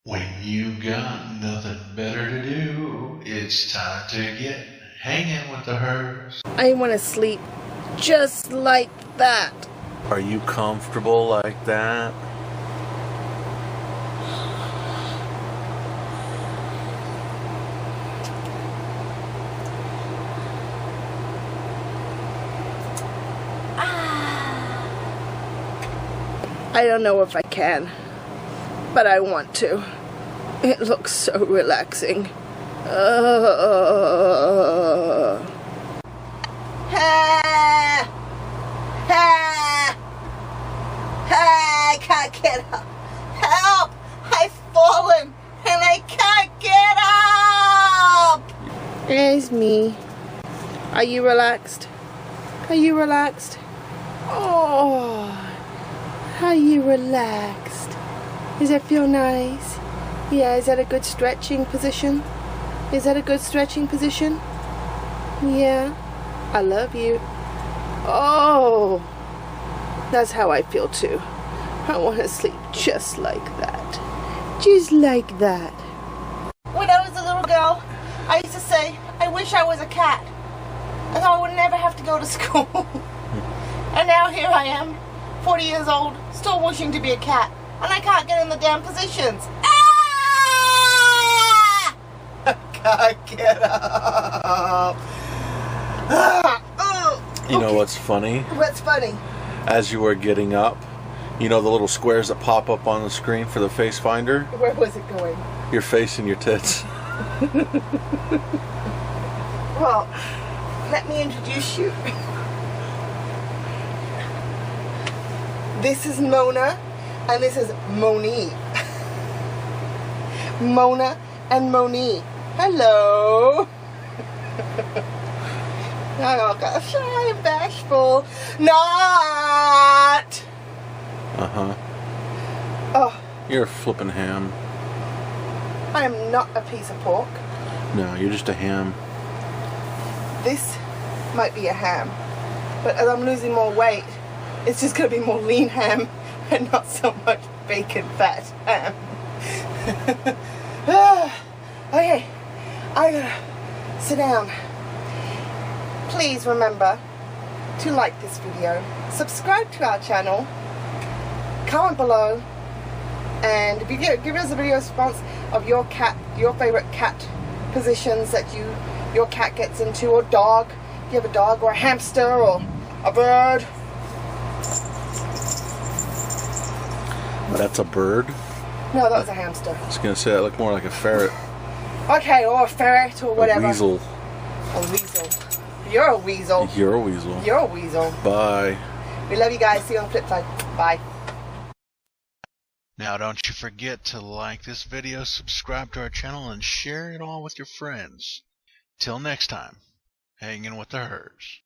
When you got nothing better to do, it's time to get hanging with the hers. I want to sleep just like that. Are you comfortable like that? I don't know if I can, but I want to. It looks so relaxing. I can't get up. Help! I've fallen and I can't get up! It's me. Are you relaxed? Are you relaxed? Oh, are you relaxed? Does that feel nice? Yeah, is that a good stretching position? Is that a good stretching position? Yeah, I love you. Oh, that's how I feel too. I want to sleep just like that. Just like that. When I was a little girl, I used to say, I wish I was a cat. And I would never have to go to school. And now here I am, 40 years old, still wishing to be a cat. And I can't get in the damn positions. Ah! I can't get up. You know what's funny? What's funny? As you are getting up, you know the little squares that pop up on the screen for the face finder? Where was it going? Your face and your tits. Well, let me introduce you. This is Mona, and this is Monique. Mona and Monique. Hello. Oh gosh, shy and bashful. Not. Uh-huh. Oh, You're a flippin' ham. I am not a piece of pork. No, you're just a ham. This might be a ham, but as I'm losing more weight, it's just going to be more lean ham and not so much bacon fat ham. Okay, I gotta sit down. Please remember to like this video, subscribe to our channel, comment below, and give us a video response of your favorite cat positions that your cat gets into, or dog. If you have a dog or a hamster or a bird. That's a bird? No, that was a hamster. I was going to say that looked more like a ferret. Okay, or a ferret or whatever. A weasel. A weasel. You're a weasel. You're a weasel. You're a weasel. Bye. We love you guys. See you on the flip side. Bye. Now don't you forget to like this video, subscribe to our channel, and share it all with your friends. Till next time, hanging with the hers.